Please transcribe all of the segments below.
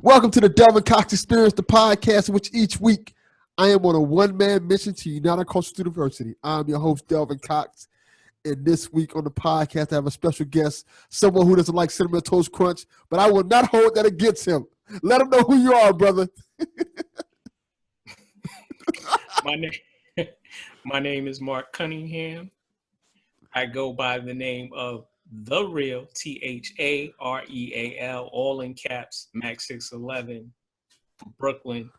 Welcome to the Delvin Cox Experience, the podcast in which each week I am on a one-man mission to unite our culture through diversity. I'm your host, Delvin Cox, and this week on the podcast I have a special guest, someone who doesn't like Cinnamon Toast Crunch, but I will not hold that against him. Let him know who you are, brother. My name is Marc Cunningham. I go by the name of The Real, THAREAL, all in caps, Max 611, Brooklyn.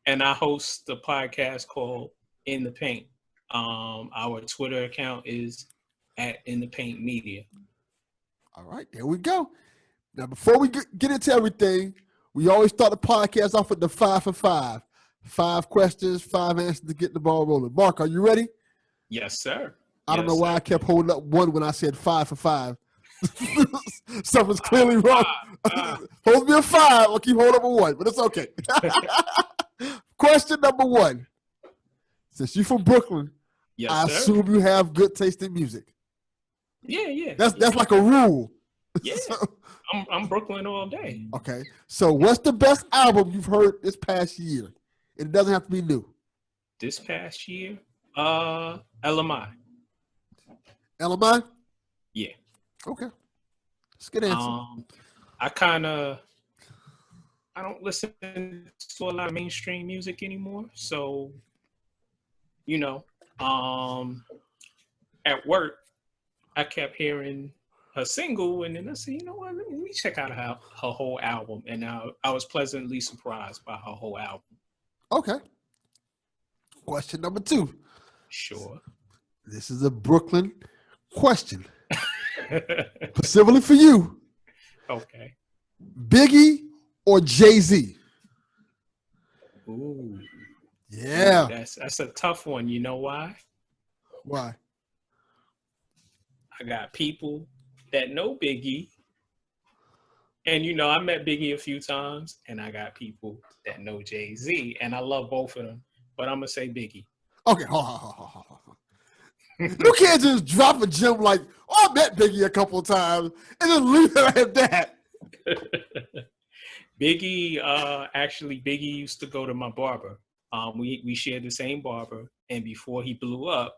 And I host the podcast called In the Paint. Our Twitter account is at In the Paint Media. All right, there we go. Now, before we get into everything, we always start the podcast off with the 5 for 5. 5 questions, 5 answers to get the ball rolling. Mark, are you ready? Yes, sir. I don't know why I kept holding up 1 when I said 5 for 5. Something's clearly wrong. Hold me a 5. I'll keep holding up a 1, but it's okay. Question number 1. Since you're from Brooklyn, yes, I sir. assume you have good taste in music. Yeah. That's like a rule. Yeah. I'm Brooklyn all day. Okay. So what's the best album you've heard this past year? It doesn't have to be new. This past year? LMI. LMI? Yeah. Okay. That's a good answer. I don't listen to a lot of mainstream music anymore. So, at work, I kept hearing her single, and then I said, you know what, let me check out her whole album. And I was pleasantly surprised by her whole album. Okay. Question number 2. Sure. This is a Brooklyn question. Specifically for you. Okay. Biggie or Jay-Z? Ooh. Yeah. That's a tough one. You know why? Why? I got people that know Biggie. And, I met Biggie a few times. And I got people that know Jay-Z. And I love both of them. But I'm going to say Biggie. Okay, hold on. You can't just drop a gem like, I met Biggie a couple of times and then leave it at that. Biggie used to go to my barber. We shared the same barber, and before he blew up,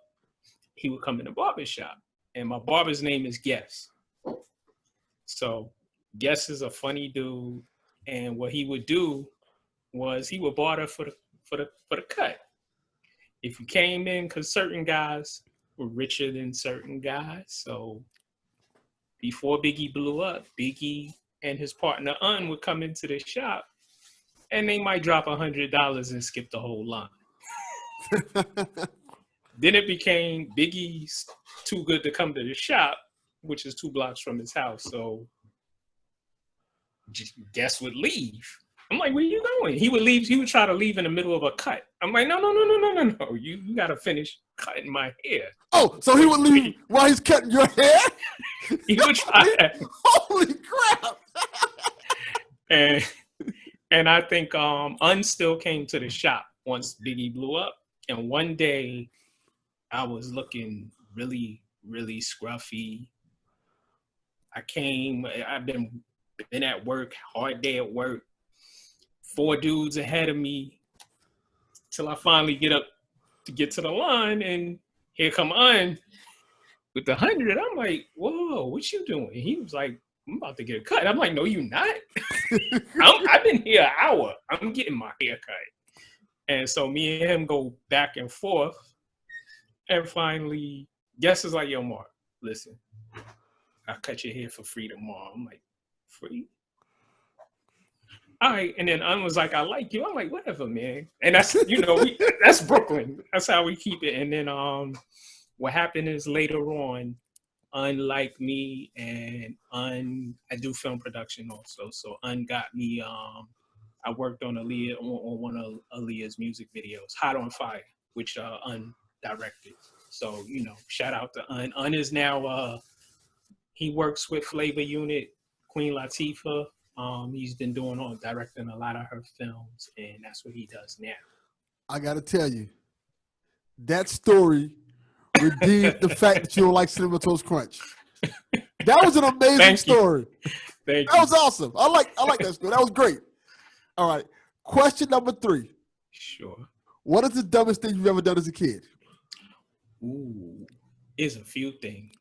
he would come in the barber shop. And my barber's name is Guess. So Guess is a funny dude, and what he would do was he would barter for the cut. If you came in, because certain guys were richer than certain guys, so before Biggie blew up, Biggie and his partner Un would come into the shop, and they might drop $100 and skip the whole line. Then it became Biggie's too good to come to the shop, which is 2 blocks from his house. So Guess would leave. I'm like, where you going? He would leave. He would try to leave in the middle of a cut. I'm like, no. You got to finish cutting my hair. Oh, so he would leave while he's cutting your hair? He would try that. Holy crap. And I think Un still came to the shop once Biggie blew up. And one day I was looking really, really scruffy. I've been at work, hard day at work, 4 dudes ahead of me till I finally get up to get to the line, and here come Un with the 100. I'm like, whoa, what you doing? He was like, I'm about to get a cut. I'm like, no, you not. I've been here an hour. I'm getting my hair cut. And so me and him go back and forth. And finally, Guess is like, yo, Mark, listen, I'll cut your hair for free tomorrow. I'm like, free? All right. And then Un was like, I like you. I'm like, whatever, man. And that's, that's Brooklyn. That's how we keep it. And then what happened is later on, unlike me, and I do film production also. So Un got me, I worked on one of Aaliyah's music videos, Hot on Fire, which Un directed. So, shout out to Un. Un is now, he works with Flavor Unit, Queen Latifah. He's been directing a lot of her films, and that's what he does now. I got to tell you, that story redeemed the fact that you don't like Cinnamon Toast Crunch. That was an amazing Thank you. story. Thank That you. was awesome. I like that story. That was great. All right. Question number 3. Sure. What is the dumbest thing you've ever done as a kid? Ooh, it's a few things.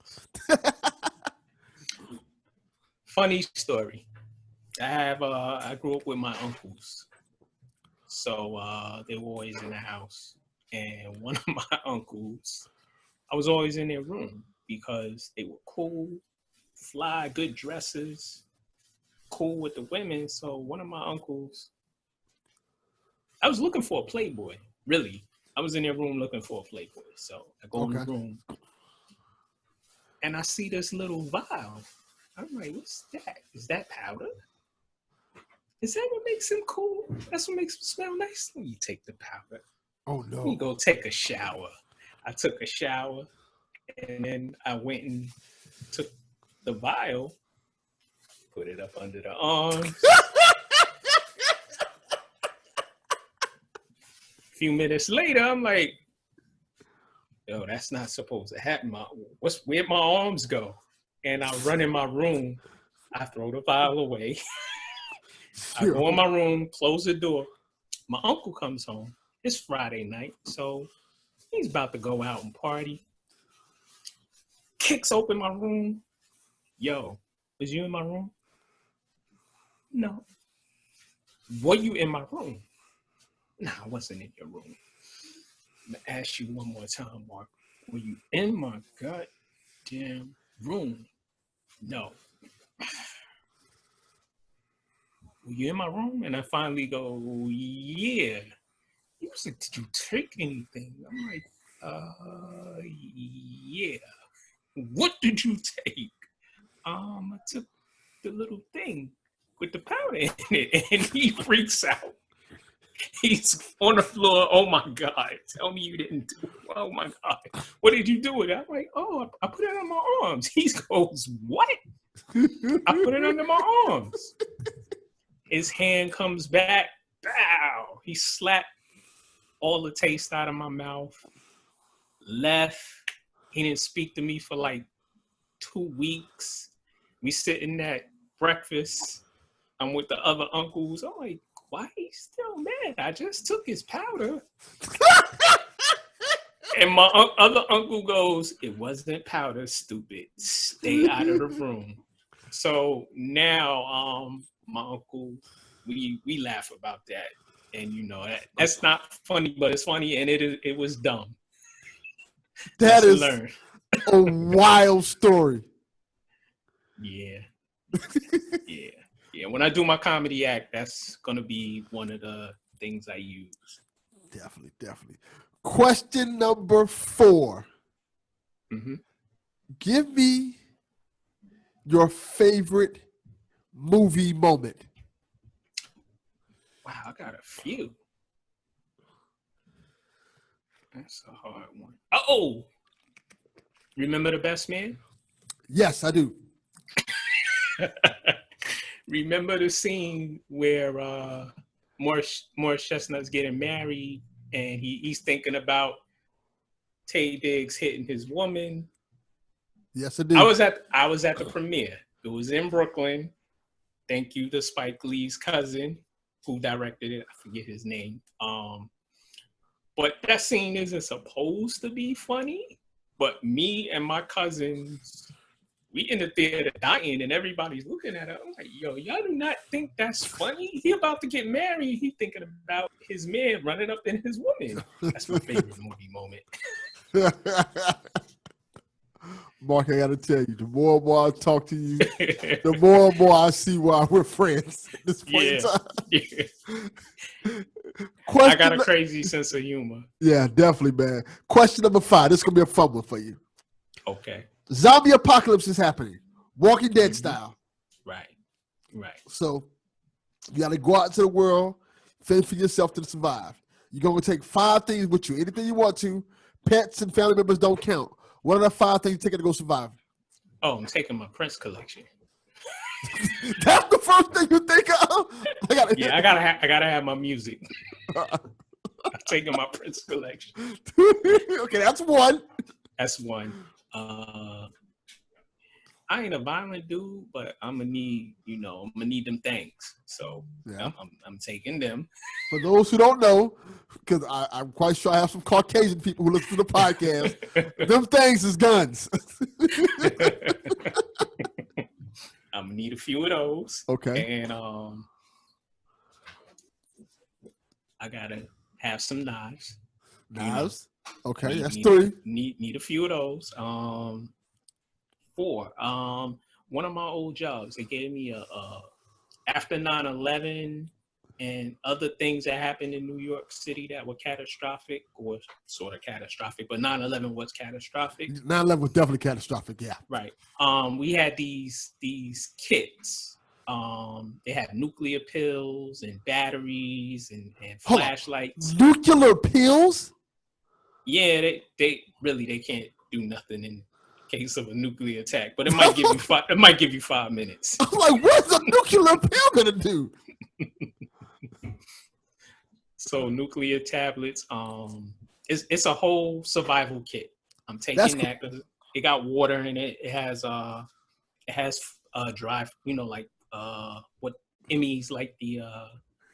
Funny story. I grew up with my uncles. So they were always in the house. And one of my uncles, I was always in their room because they were cool, fly, good dresses, cool with the women. So one of my uncles, I was looking for a Playboy, really. I was in their room looking for a Playboy. So I go in the room and I see this little vial. I'm like, what's that? Is that powder? Is that what makes him cool? That's what makes him smell nice? Let me take the powder. Oh, no. Let me go take a shower. I took a shower and then I went and took the vial, put it up under the arms. A few minutes later, I'm like, yo, that's not supposed to happen. Where'd my arms go? And I run in my room. I throw the vial away. I go in my room, close the door. My uncle comes home. It's Friday night, so he's about to go out and party. Kicks open my room. Yo, was you in my room? No. Were you in my room? Nah, I wasn't in your room. I'm going to ask you one more time, Mark. Were you in my goddamn room? No. Were you in my room? And I finally go, yeah. He was like, did you take anything? I'm like, yeah. What did you take? I took the little thing with the powder in it. And he freaks out. He's on the floor. Oh my God. Tell me you didn't do it. Oh my God. What did you do with it? I'm like, oh, I put it on my arms. He goes, what? I put it under my arms. His hand comes back. Bow. He slapped all the taste out of my mouth. Left. He didn't speak to me for like 2 weeks. We sitting at breakfast. I'm with the other uncles. I'm like, why he still mad? I just took his powder. And my other uncle goes, it wasn't powder, stupid. Stay out of the room. So now my uncle, we laugh about that. And you know, that's not funny, but it's funny, and it was dumb. That is a wild story. Yeah. Yeah. When I do my comedy act, that's gonna be one of the things I use. Definitely. Question number 4. Mm-hmm. Give me your favorite movie moment. Wow, I got a few. That's a hard one. Oh, remember The Best Man? Yes, I do. Remember the scene where Morris Chestnut's getting married and he's thinking about Taye Diggs hitting his woman? Yes, I do. I was at the premiere. It was in Brooklyn. Thank you to Spike Lee's cousin who directed it. I forget his name. But that scene isn't supposed to be funny. But me and my cousins, we in the theater dying and everybody's looking at it. I'm like, yo, y'all do not think that's funny? He about to get married. He thinking about his man running up in his woman. That's my favorite movie moment. Mark, I got to tell you, the more and more I talk to you, the more and more I see why we're friends at this point in time. Yeah. I got a crazy sense of humor. Yeah, definitely, man. Question number 5. This is going to be a fun one for you. Okay. Zombie apocalypse is happening. Walking Dead style. Right. So you got to go out into the world, fend for yourself to survive. You're going to take 5 things with you. Anything you want to. Pets and family members don't count. What are the 5 things you take to go survive? Oh, I'm taking my Prince collection. That's the first thing you think of? I gotta have my music. I'm taking my Prince collection. Okay, that's one. That's one. I ain't a violent dude, but I'm gonna need, I'm gonna need them things. So Yeah. I'm taking them. For those who don't know, because I'm quite sure I have some Caucasian people who listen to the podcast, them things is guns. I'm gonna need a few of those. Okay. And I gotta have some knives. Knives. Okay, that's Need, 3. Need a few of those. 4. One of my old jobs, they gave me a after 9/11 and other things that happened in New York City that were catastrophic, or sort of catastrophic, but 9/11 was catastrophic. 9/11 was definitely catastrophic. Yeah. Right. We had these kits. They had nuclear pills and batteries and flashlights. Nuclear pills? Yeah, they really can't do nothing in case of a nuclear attack, but it might give you 5. It might give you 5 minutes. I'm like, what's a nuclear pill gonna do? So nuclear tablets. It's a whole survival kit. I'm taking that because it got water in it. It has dry, like what MEs, like the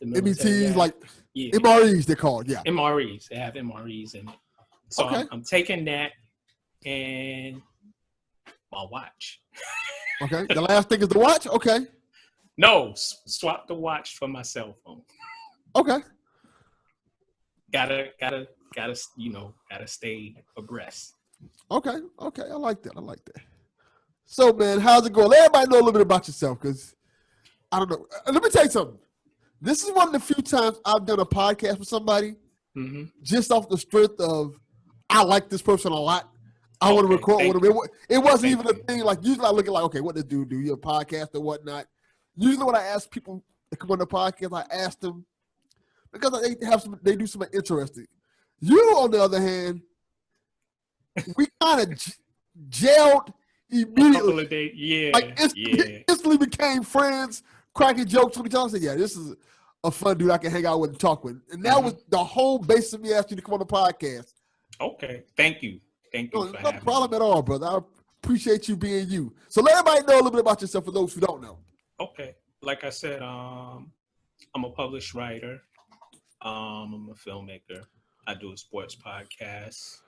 METs, like MREs they're called. Yeah. MREs. They have MREs in it. So okay. I'm taking that and my watch. Okay. The last thing is the watch? Okay. No, swap the watch for my cell phone. Okay. Gotta stay abreast. Okay. I like that. So, man, how's it going? Let everybody know a little bit about yourself, because I don't know. Let me tell you something. This is one of the few times I've done a podcast with somebody just off the strength of I like this person a lot. I want to record with him. It wasn't even a thing. Like, usually I look at okay, what does dude do? You're a podcast or whatnot. Usually when I ask people to come on the podcast, I ask them because they do something interesting. You, on the other hand, we kind of gelled immediately. A couple of days, yeah. Like instantly became friends, cracking jokes with each other. I said, yeah, this is a fun dude I can hang out with and talk with. And that was the whole basis of me asking you to come on the podcast. Okay. Thank you. No problem at all, brother. I appreciate you being you. So let everybody know a little bit about yourself for those who don't know. Okay. Like I said, I'm a published writer. I'm a filmmaker. I do a sports podcast.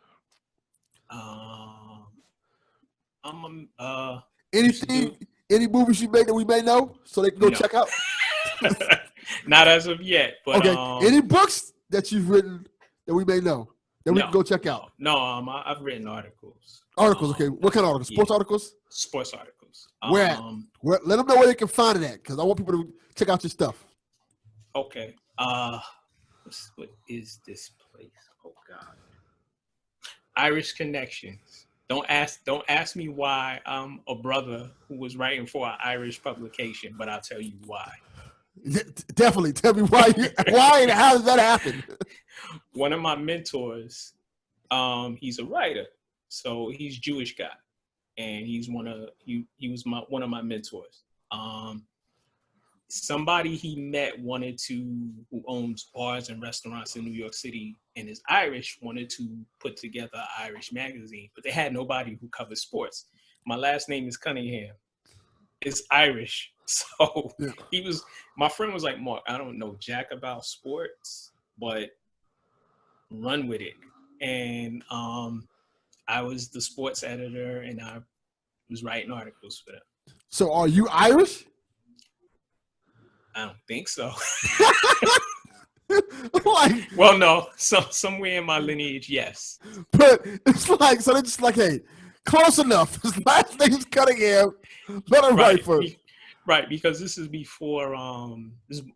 Any movies you made that we may know so they can go check out? Not as of yet, but okay. Any books that you've written that we may know that we can go check out? No, I've written articles. Okay. What kind of articles? Sports articles? Sports articles. Where let them know where they can find it at, because I want people to check out your stuff. Okay. What is this place? Oh God. Irish Connections. Don't ask me why I'm a brother who was writing for an Irish publication, but I'll tell you why. Definitely tell me why. Why and how did that happen? One of my mentors, he's a writer, so he's Jewish guy, and he was one of my mentors. Somebody he met who owns bars and restaurants in New York City and is Irish, wanted to put together an Irish magazine, but they had nobody who covers sports. My last name is Cunningham. It's Irish. So my friend was like, Mark, I don't know jack about sports, but run with it. And I was the sports editor and I was writing articles for them. So are you Irish? I don't think so. Like, well, no, somewhere in my lineage, yes. But it's like, so they're just like, hey, close enough. His last name's Cunningham. Let him write first. Right, because this is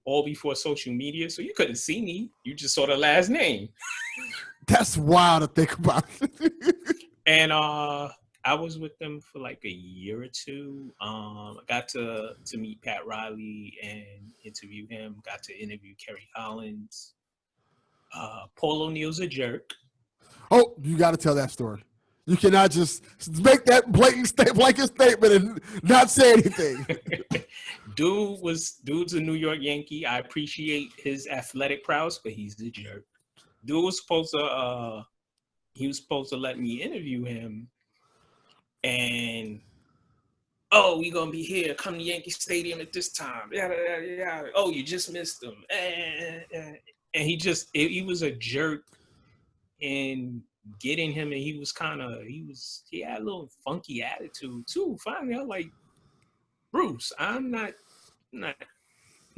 all before social media, so you couldn't see me. You just saw the last name. That's wild to think about. And I was with them for like a year or two. I got to meet Pat Riley and interview him. Got to interview Kerry Collins. Paul O'Neill's a jerk. Oh, you got to tell that story. You cannot just make that blanket statement and not say anything. Dude's a New York Yankee. I appreciate his athletic prowess, but he's a jerk. Dude was supposed to let me interview him. And oh, we gonna be here. Come to Yankee Stadium at this time. Yada, yada, yada. Oh, you just missed them. And he was a jerk in getting him, and he had a little funky attitude too. Finally, I was like, Bruce, I'm not.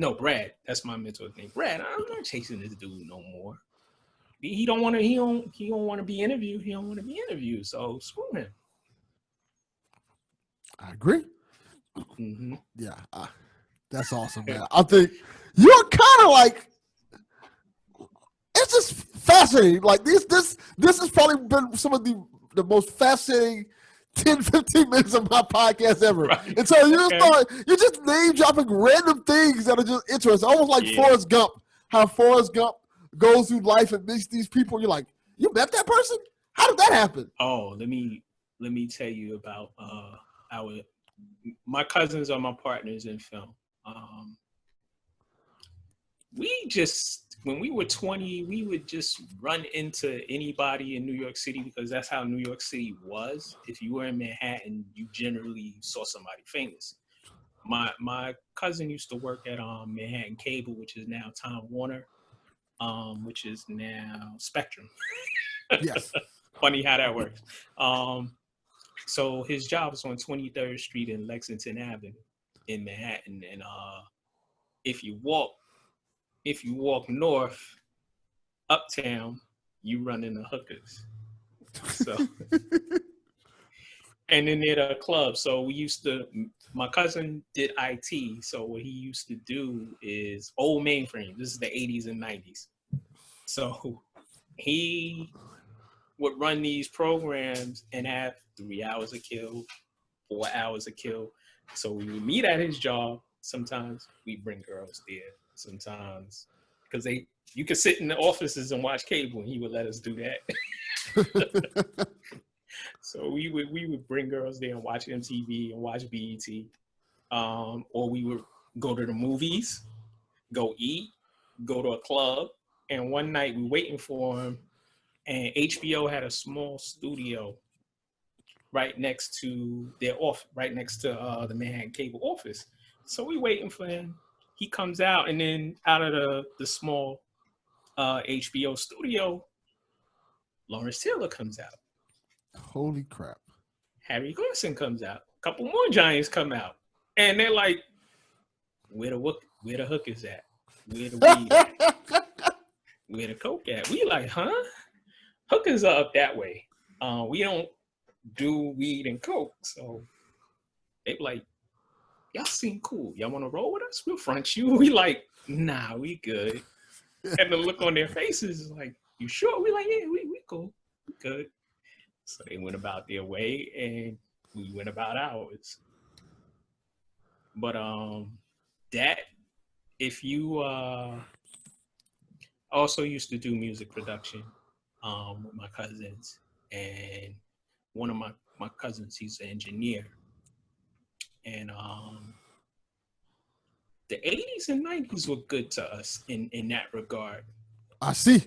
No, Brad. That's my mentor's name. Brad, I'm not chasing this dude no more. He don't want to. He don't want to be interviewed. He don't want to be interviewed. So screw him. I agree. Mm-hmm. Yeah, that's awesome, man. I think you're kind of like, it's just fascinating. Like this has probably been some of the most fascinating 10, 15 minutes of my podcast ever. Right. And so you're just name dropping random things that are just interesting. Almost like Forrest Gump. How Forrest Gump goes through life and meets these people. You're like, you met that person? How did that happen? Oh, let me tell you about my cousins are my partners in film. When we were 20, we would just run into anybody in New York City because that's how New York City was. If you were in Manhattan, you generally saw somebody famous. My cousin used to work at Manhattan Cable, which is now Time Warner, which is now Spectrum. Yes. Funny how that works. So his job was on 23rd Street and Lexington Avenue in Manhattan. And if you walk north, uptown, you run into hookers. So, and then they had a club. So my cousin did IT. So what he used to do is old mainframe. This is the 80s and 90s. So he would run these programs and have 3 hours a kill, 4 hours a kill. So we would meet at his job. Sometimes we bring girls there. Sometimes because you could sit in the offices and watch cable, and he would let us do that. So we would bring girls there and watch MTV and watch BET, or we would go to the movies, go eat, go to a club. And one night we waiting for him, and HBO had a small studio right next to their office, right next to the Manhattan Cable office. So we waiting for him. He comes out, and then out of the small HBO studio, Lawrence Taylor comes out. Holy crap. Harry Carson comes out. A couple more Giants come out. And they're like, where the hookers at? Where the weed at? Where the coke at? We like, huh? Hookers are up that way. We don't do weed and coke. So they like, y'all seem cool. Y'all want to roll with us? We'll front you. We like, nah, we good. And the look on their faces is like, you sure? We like, yeah, we cool. We good. So they went about their way and we went about ours. But that, if you also used to do music production with my cousins, and one of my cousins, he's an engineer. And the 80s and 90s were good to us in that regard. I see.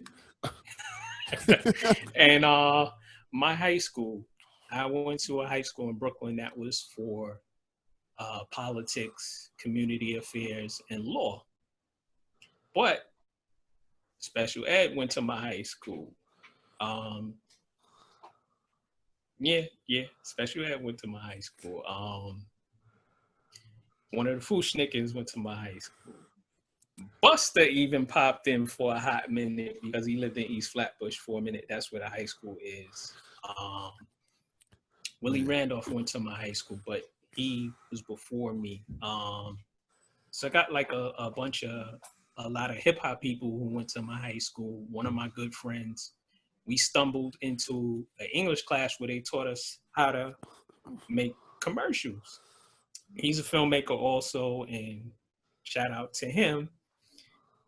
And my high school, I went to a high school in Brooklyn that was for politics, community affairs, and law. But special ed went to my high school. Special ed went to my high school. One of the Fushnikins went to my high school. Buster even popped in for a hot minute because he lived in East Flatbush for a minute. That's where the high school is. Willie Randolph went to my high school, but he was before me. So I got like a lot of hip hop people who went to my high school. One of my good friends, we stumbled into an English class where they taught us how to make commercials. He's a filmmaker also, and shout out to him.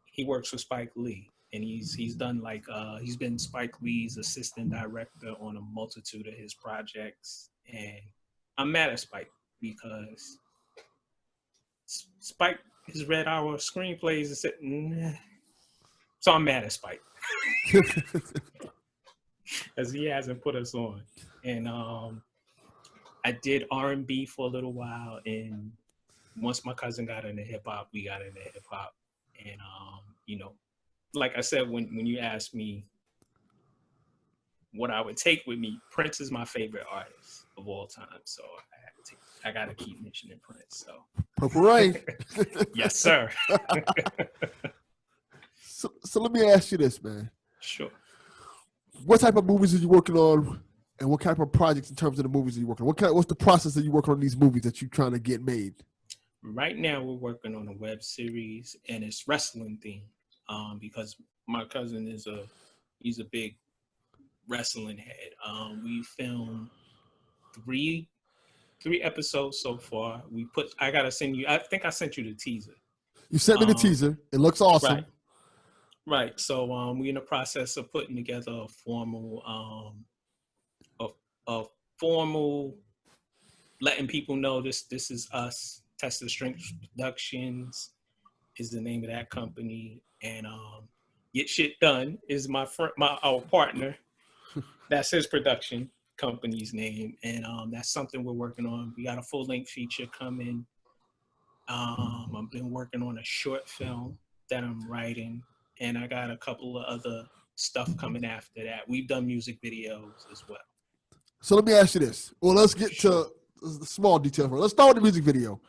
He works with Spike Lee, and he's done like he's been Spike Lee's assistant director on a multitude of his projects. And I'm mad at Spike because Spike has read our screenplays and said, nah. So I'm mad at Spike because he hasn't put us on. And I did R&B for a little while, and once my cousin got into hip hop, we got into hip hop. And you know, like I said, when you asked me what I would take with me, Prince is my favorite artist of all time. So I gotta keep mentioning Prince. So Purple Rain. yes, sir. So let me ask you this, man. Sure. What type of movies are you working on, and what type of projects in terms of the movies are you working on? What's the process that you working on these movies that you're trying to get made? Right now, we're working on a web series, and it's wrestling themed. Because my cousin he's a big wrestling head. We filmed three episodes so far. I gotta send you. I think I sent you the teaser. You sent me the teaser. It looks awesome. Right. So we're in the process of putting together a formal letting people know this is us. Tested Strength Productions is the name of that company, and Get Shit Done is our partner. That's his production company's name, and that's something we're working on. We got a full length feature coming. I've been working on a short film that I'm writing, and I got a couple of other stuff coming after that. We've done music videos as well. So let me ask you this. Well, let's get to the small details. Let's start with the music video.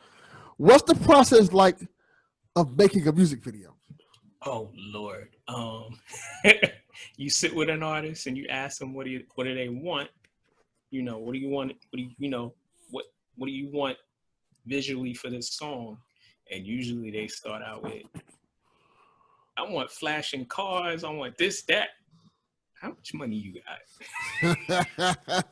What's the process like of making a music video? Oh Lord. You sit with an artist and you ask them what do they want? You know, what do you want? What do you want visually for this song? And usually they start out with, I want flashing cars, I want this, that. How much money you got?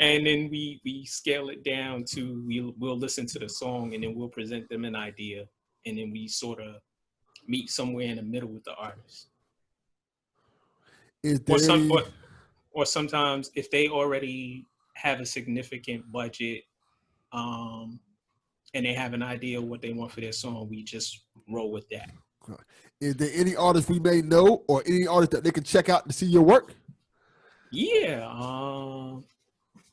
And then we scale it down to we'll listen to the song, and then we'll present them an idea, and then we sort of meet somewhere in the middle with the artist. Or sometimes if they already have a significant budget, and they have an idea of what they want for their song, we just roll with that. Is there any artist we may know, or any artist that they can check out to see your work? Yeah.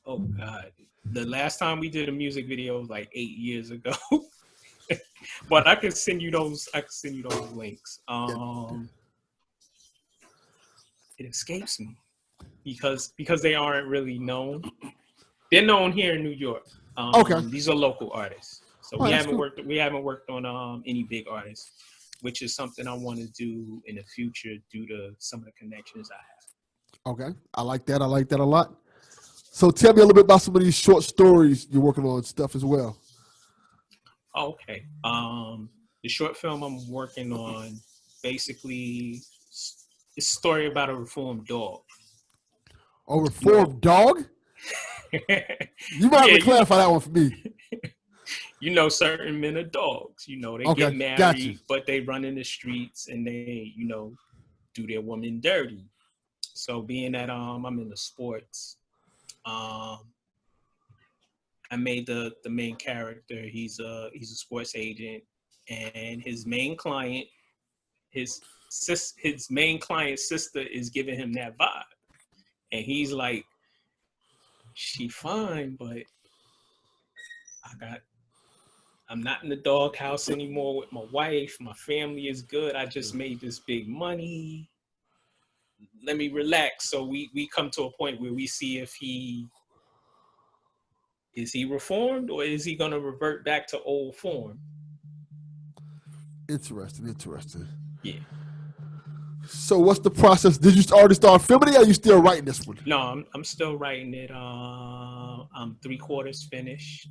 Oh God. The last time we did a music video was like 8 years ago. But I can send you those links. It escapes me because they aren't really known. They're known here in New York. Okay. These are local artists. So we haven't worked on any big artists, which is something I want to do in the future due to some of the connections I have. Okay. I like that a lot. So tell me a little bit about some of these short stories you're working on stuff as well. Okay. The short film I'm working on basically is a story about a reformed dog. A reformed dog? You might have to clarify that one for me. You know, certain men are dogs. You know, they get married, but they run in the streets and they, do their woman dirty. So being that I'm in the sports, I made the main character. He's a sports agent, and his main client, his main client's sister is giving him that vibe, and he's like, she fine, but I'm not in the doghouse anymore with my wife. My family is good. I just made this big money. Let me relax. So we come to a point where we see if is he reformed, or is he going to revert back to old form? Interesting. Yeah. So what's the process? Did you already start filming it, or are you still writing this one? No, I'm still writing it. I'm 3/4 finished.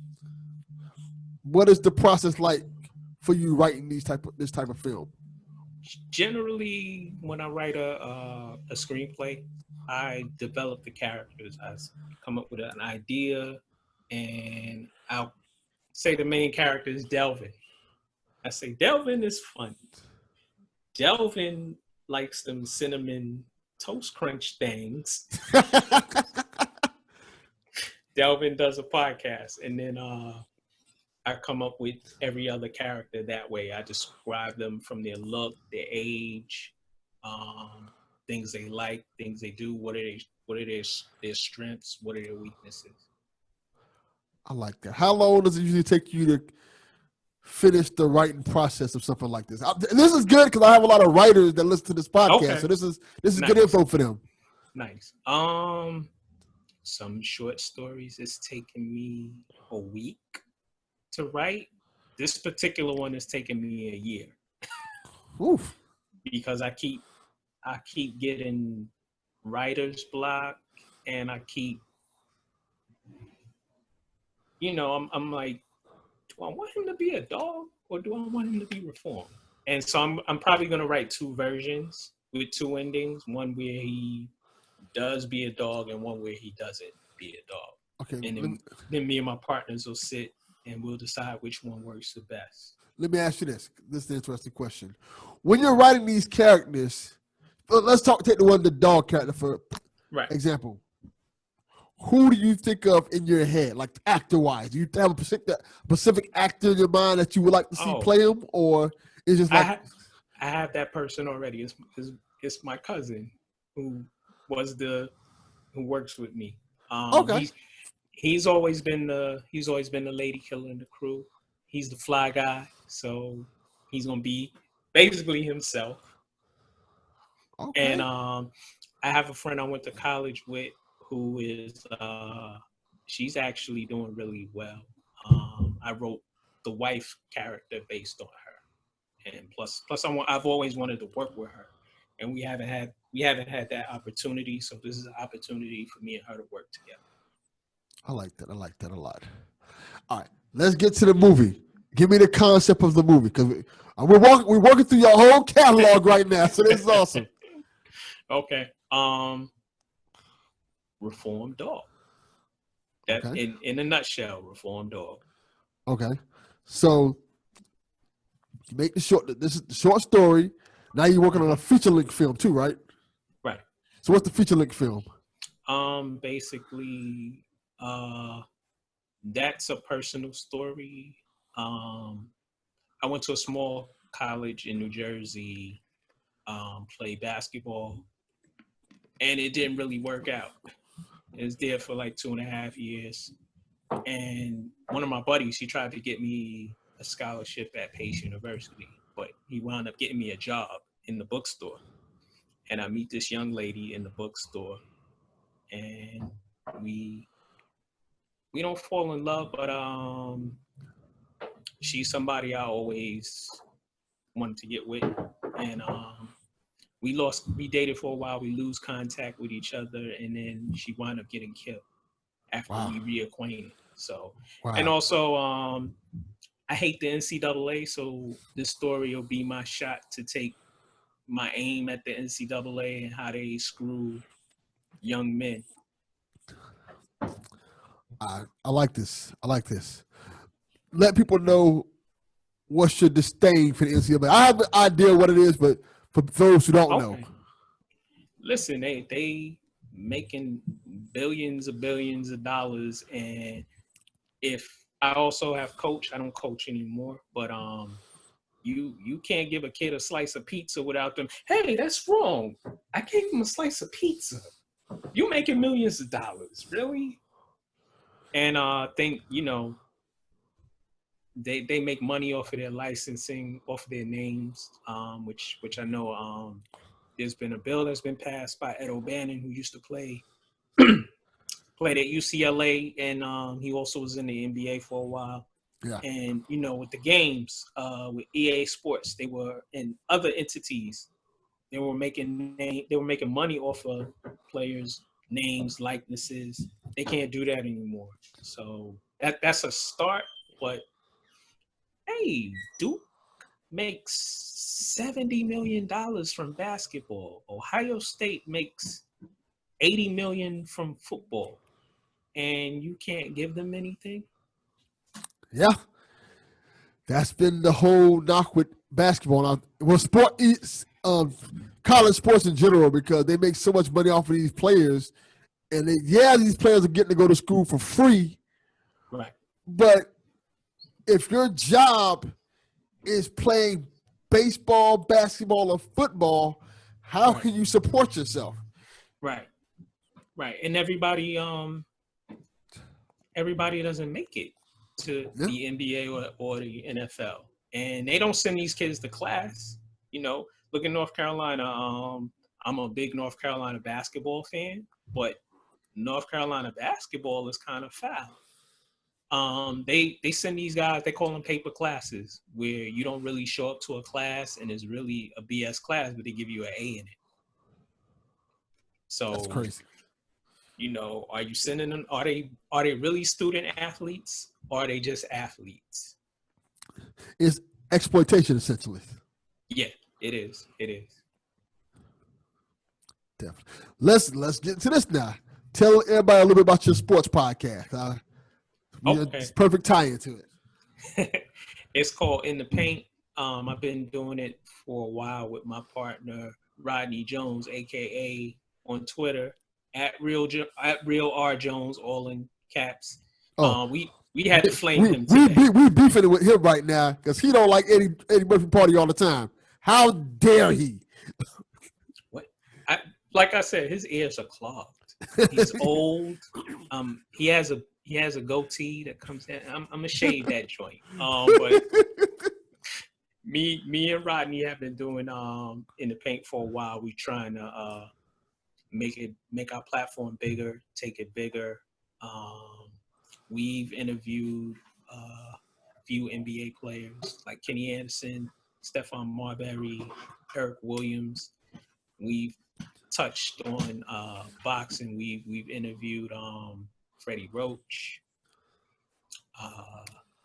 What is the process like for you writing this type of film? Generally, when I write a screenplay, I develop the characters. I come up with an idea, and I'll say the main character is Delvin. I say Delvin is funny. Delvin likes them cinnamon toast crunch things. Delvin does a podcast, and then I come up with every other character that way. I describe them from their look, their age, things they like, things they do. What are their strengths? What are their weaknesses? I like that. How long does it usually take you to finish the writing process of something like this? This is good because I have a lot of writers that listen to this podcast, Okay. so this is Nice. good info for them. Nice. Some short stories. It's taken me a week to write. This particular one has taken me a year. Oof. Because I keep getting writer's block, and I keep, I'm like, do I want him to be a dog or do I want him to be reformed? And so I'm probably gonna write two versions with two endings, one where he does be a dog and one where he doesn't be a dog. Okay. And then me and my partners will sit and we'll decide which one works the best. Let me ask you this. This is an interesting question. When you're writing these characters, let's take the dog character for example. Who do you think of in your head, like actor-wise? Do you have a specific actor in your mind that you would like to see play him, or is just like I have that person already? It's my cousin who works with me. Okay. He's always been the lady killer in the crew. He's the fly guy, so he's gonna be basically himself. Okay. And I have a friend I went to college with who is she's actually doing really well. I wrote the wife character based on her, and plus I've always wanted to work with her, and we haven't had that opportunity. So this is an opportunity for me and her to work together. I like that a lot. All right, let's get to the movie. Give me the concept of the movie, because we're working through your whole catalog right now, so this is awesome. Okay. Reformed dog. That in a nutshell, reformed dog. Okay. So you make this is the short story. Now you're working on a feature-length film too, right? Right. So what's the feature-length film? Basically, that's a personal story. I went to a small college in New Jersey, played basketball, and it didn't really work out. I was there for like 2.5 years. And one of my buddies, he tried to get me a scholarship at Pace University, but he wound up getting me a job in the bookstore. And I meet this young lady in the bookstore, and we don't fall in love, but she's somebody I always wanted to get with. And we dated for a while, we lose contact with each other, and then she wound up getting killed after we reacquainted. So, and also, I hate the NCAA, so this story will be my shot to take my aim at the NCAA and how they screw young men. I like this. Let people know what's your disdain for the NCAA. I have an idea what it is, but for those who don't know. Listen, they making billions of dollars, and if I also have coach, I don't coach anymore, but you can't give a kid a slice of pizza without them. Hey, that's wrong. I gave him a slice of pizza. You making millions of dollars, really? And I think, they make money off of their licensing, off of their names, which I know there's been a bill that's been passed by Ed O'Bannon, who used to played at UCLA, and he also was in the NBA for a while. Yeah. And with the games, with EA Sports, they were in other entities. They were making money off of players' names, likenesses. They can't do that anymore. So that's a start. But hey, Duke makes $70 million from basketball. Ohio State makes $80 million from football, and you can't give them anything. Yeah, that's been the whole knock with basketball. Now, well, college sports in general, because they make so much money off of these players, and these players are getting to go to school for free. Right. But if your job is playing baseball, basketball, or football, how can you support yourself? Right. And everybody everybody doesn't make it to the NBA or the NFL, and they don't send these kids to class. You know, look at North Carolina. I'm a big North Carolina basketball fan, but North Carolina basketball is kind of foul. They send these guys, they call them paper classes, where you don't really show up to a class and it's really a BS class, but they give you an A in it. So that's crazy. You know, are you sending them? Are they really student athletes, or are they just athletes? It's exploitation, essentially. Yeah, it is. It is. Definitely. Let's get into this now. Tell everybody a little bit about your sports podcast. Okay. It's perfect tie into it. It's called In the Paint. I've been doing it for a while with my partner Rodney Jones, aka on Twitter at real R Jones, all in caps. We had to flame him today. We beefing with him right now because he don't like Eddie Murphy Party all the time. How dare he? What? Like I said, his ears are clogged. He's old. He has a goatee that comes in. I'm gonna shave that joint. But me and Rodney have been doing In the Paint for a while. We trying to make our platform bigger, take it bigger. We've interviewed a few NBA players like Kenny Anderson, Stephon Marbury, Eric Williams. We've touched on boxing. We've interviewed Freddie Roach.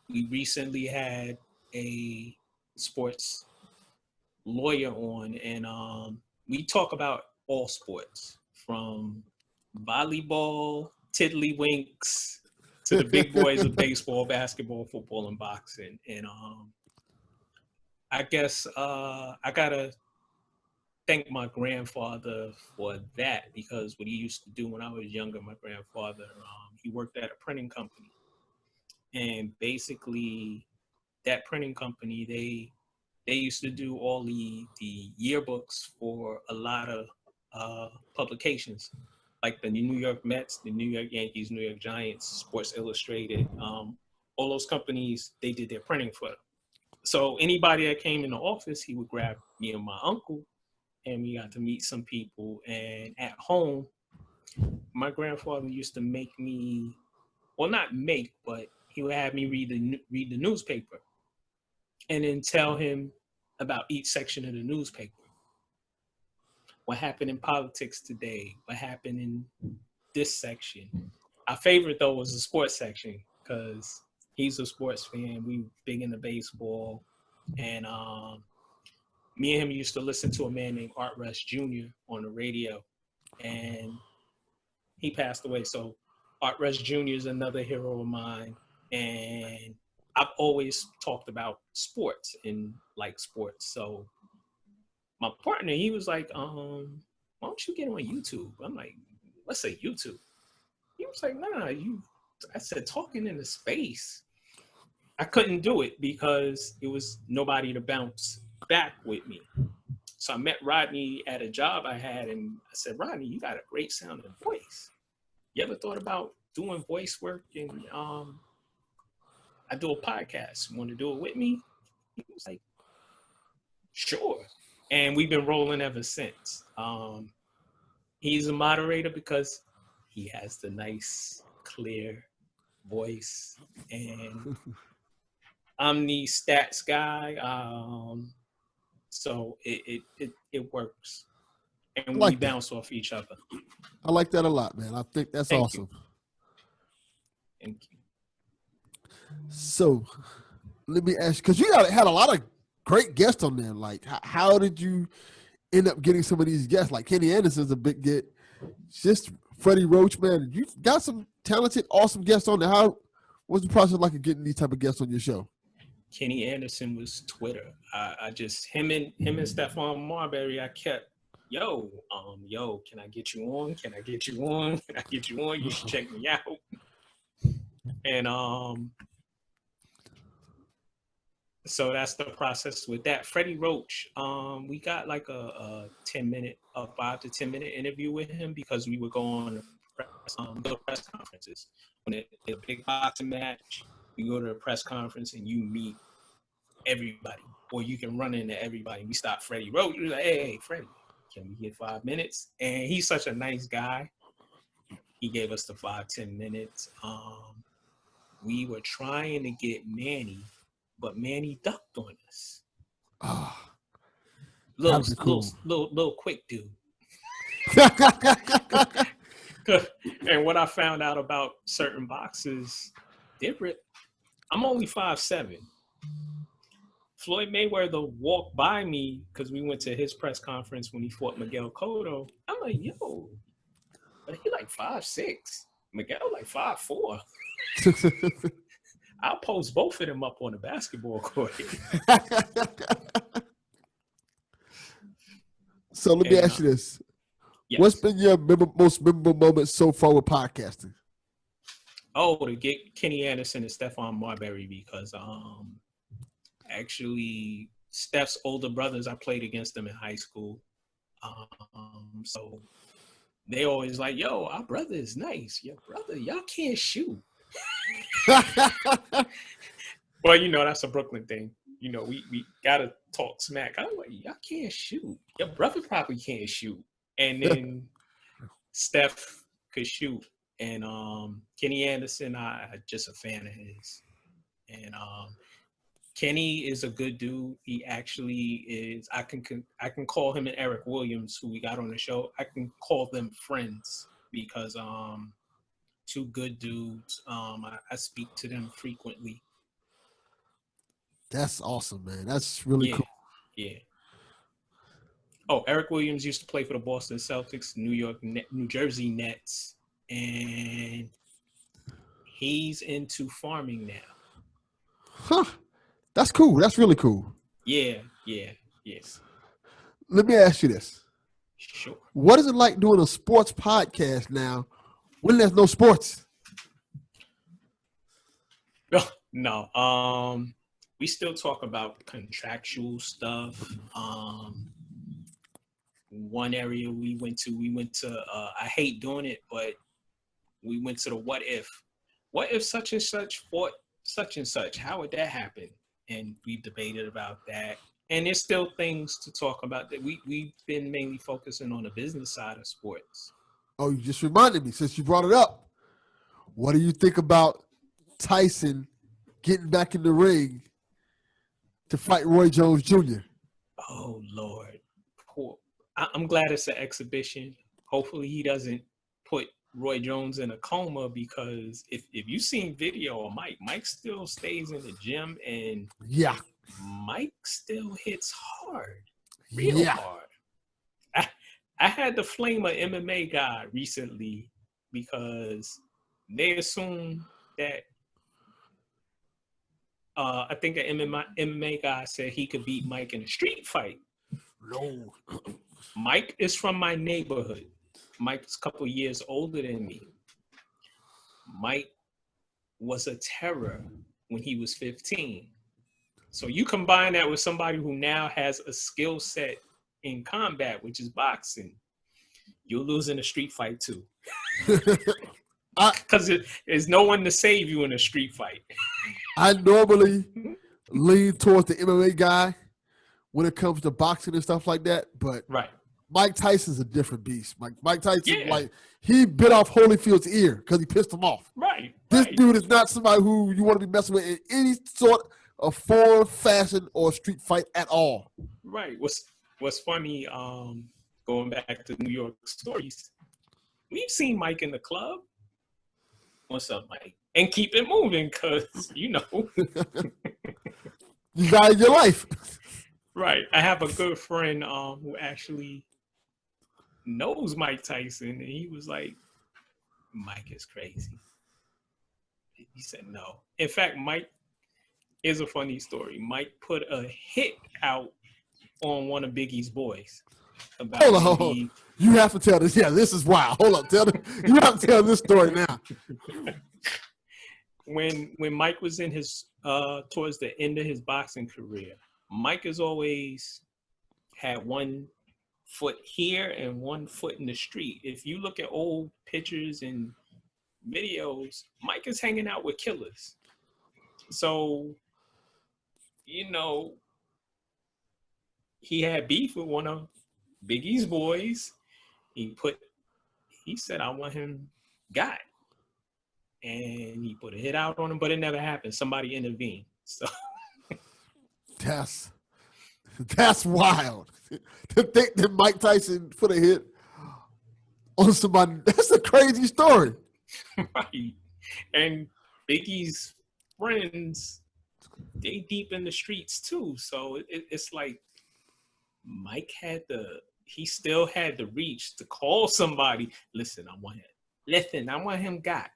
We recently had a sports lawyer on, and we talk about all sports, from volleyball, tiddlywinks, to the big boys of baseball, basketball, football, and boxing. And I guess I gotta thank my grandfather for that, because what he used to do when I was younger, my grandfather, he worked at a printing company, and basically that printing company, they used to do all the yearbooks for a lot of publications, like the New York Mets, the New York Yankees, New York Giants, Sports Illustrated, all those companies, they did their printing for them. So anybody that came in the office, he would grab me and my uncle, and we got to meet some people. And at home, my grandfather used to make me, well, not make, but he would have me read the newspaper, and then tell him about each section of the newspaper. What happened in politics today? What happened in this section? Our favorite, though, was the sports section, because he's a sports fan. We big into baseball. And me and him used to listen to a man named Art Rush Jr. on the radio. And he passed away. So Art Rush Jr. is another hero of mine. And I've always talked about sports and like sports. So my partner, he was like, why don't you get on YouTube? I'm like, let's say YouTube. He was like, nah, I said, talking in the space. I couldn't do it because it was nobody to bounce back with me. So I met Rodney at a job I had, and I said, Rodney, you got a great sounding voice. You ever thought about doing voice work? And I do a podcast. You want to do it with me? He was like, sure. And we've been rolling ever since. He's a moderator because he has the nice, clear voice. And I'm the stats guy. So it works. And we bounce off each other. I like that a lot, man. I think that's awesome. Thank you. So let me ask you, because you had a lot of great guests on there. Like, how did you end up getting some of these guests? Like Kenny Anderson's a big get. Just Freddie Roach, man. You got some talented, awesome guests on there. How was the process like of getting these type of guests on your show? Kenny Anderson was Twitter. I just him and Stephon Marbury. I kept, yo, can I get you on? Can I get you on? Can I get you on? You should check me out. And so that's the process with that. Freddie Roach, we got like a 5 to 10 minute interview with him because we would go on go to press conferences. When it's a big boxing match, you go to a press conference and you meet everybody, or you can run into everybody. We stopped Freddie Roach. We were like, hey, Freddie, can we get 5 minutes? And he's such a nice guy. He gave us the 5-10 minutes. We were trying to get Manny, but Manny ducked on us. Little quick dude. And what I found out about certain boxers, I'm only 5'7". Floyd Mayweather walked by me because we went to his press conference when he fought Miguel Cotto. I'm like, yo, but he like 5'6". Miguel like 5'4". I'll post both of them up on the basketball court. So let me ask you this. Yes. What's been your most memorable moment so far with podcasting? Oh, to get Kenny Anderson and Stephon Marbury, because actually Steph's older brothers, I played against them in high school. So they always like, yo, our brother is nice. Your brother, y'all can't shoot. Well, you know, that's a Brooklyn thing. You know, we gotta talk smack. I'm like, y'all can't shoot. Your brother probably can't shoot. And then Steph could shoot. And Kenny Anderson, I'm just a fan of his. And Kenny is a good dude. He actually is. I can call him and Eric Williams, who we got on the show. I can call them friends because two good dudes. I speak to them frequently. That's awesome, man. That's really cool. Yeah. Oh, Eric Williams used to play for the Boston Celtics, New Jersey Nets, and he's into farming now. Huh. That's cool. That's really cool. Yeah. Let me ask you this. Sure. What is it like doing a sports podcast now when there's no sports? No. We still talk about contractual stuff. One area we went to, I hate doing it, but we went to the what if. What if such and such fought such and such? How would that happen? And we've debated about that. And there's still things to talk about that we've been mainly focusing on the business side of sports. Oh, you just reminded me, since you brought it up. What do you think about Tyson getting back in the ring to fight Roy Jones Jr.? Oh, Lord. I'm glad it's an exhibition. Hopefully he doesn't put Roy Jones in a coma, because if you've seen video of Mike still stays in the gym, and Mike still hits hard, real hard. I had to flame an MMA guy recently because they assume that I think an MMA guy said he could beat Mike in a street fight. No. Mike is from my neighborhood. Mike's a couple years older than me. Mike was a terror when he was 15. So you combine that with somebody who now has a skill set in combat, which is boxing, you'll lose in a street fight too. Because there's no one to save you in a street fight. I normally lean towards the MMA guy when it comes to boxing and stuff like that, but Mike Tyson's a different beast. Mike Tyson, like, he bit off Holyfield's ear because he pissed him off. This dude is not somebody who you want to be messing with in any sort of form, fashion, or street fight at all. Right. What's funny, going back to New York stories, we've seen Mike in the club. What's up, Mike? And keep it moving, because, you know. You got your life. Right. I have a good friend who actually knows Mike Tyson, and he was like, Mike is crazy. He said no. In fact, Mike is a funny story. Mike put a hit out on one of Biggie's boys. Hold on. You have to tell this. Yeah, this is wild. Hold on. You have to tell this story now. When Mike was in his towards the end of his boxing career, Mike has always had one foot here and 1 foot in the street. If you look at old pictures and videos, Mike is hanging out with killers. So, you know, he had beef with one of Biggie's boys. He said, I want him got. And he put a hit out on him, but it never happened. Somebody intervened. So that's wild. To think that Mike Tyson put a hit on somebody, that's a crazy story. Right. And Biggie's friends, they deep in the streets too. So it's like Mike he still had the reach to call somebody. Listen, I want him got.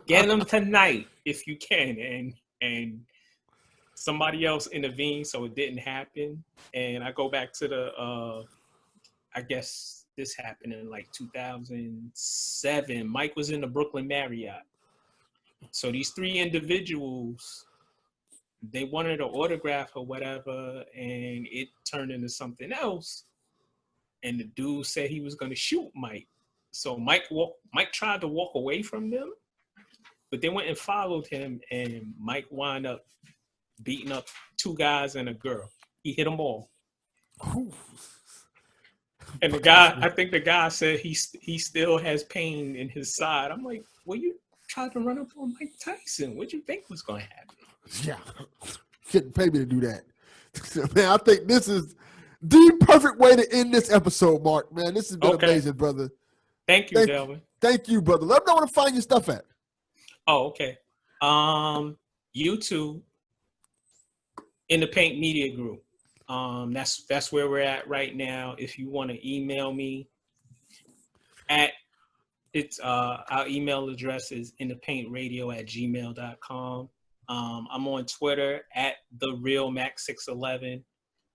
Get him tonight if you can. And somebody else intervened, so it didn't happen. And I go back to I guess this happened in like 2007. Mike was in the Brooklyn Marriott. So these 3 individuals, they wanted an autograph or whatever, and it turned into something else. And the dude said he was going to shoot Mike. So Mike tried to walk away from them, but they went and followed him, and Mike wound up beating up 2 guys and a girl. He hit them all. Ooh. And I think the guy said he still has pain in his side. I'm like, well, you tried to run up on Mike Tyson. What do you think was going to happen? Yeah, couldn't pay me to do that. Man, I think this is the perfect way to end this episode, Mark. Man, this has been amazing, brother. Thank you, Delvin. Thank you, brother. Let me know where to find your stuff at. Oh, okay. YouTube, In the Paint Media Group. That's where we're at right now. If you want to email me, our email address is inthepaintradio@gmail.com. I'm on Twitter @TheRealMac611.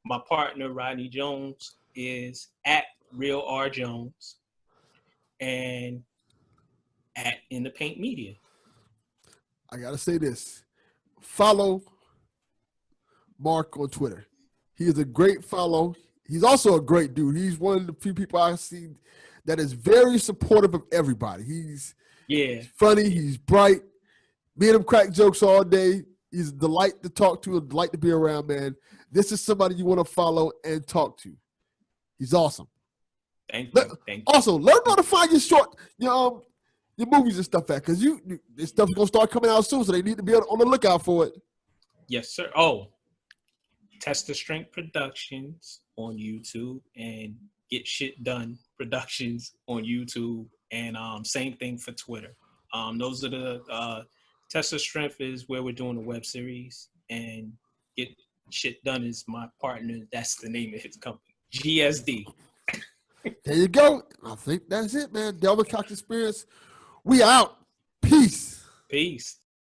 My partner Rodney Jones is @RealRJones and In the Paint Media. I gotta say this: follow Mark on Twitter. He is a great follow. He's also a great dude. He's one of the few people I see that is very supportive of everybody. He's funny. He's bright. Me and him crack jokes all day. He's a delight to talk to, a delight to be around, man. This is somebody you want to follow and talk to. He's awesome. Thank you. Also, learn how to find your movies and stuff at, because this stuff's gonna start coming out soon, so they need to be on the lookout for it. Yes, sir. Oh, Test the Strength Productions on YouTube and Get Shit Done Productions on YouTube, and same thing for Twitter. Those are the Test the Strength is where we're doing the web series, and Get Shit Done is my partner. That's the name of his company, GSD. There you go. I think that's it, man. Delvin Cox Experience. We out. Peace. Peace.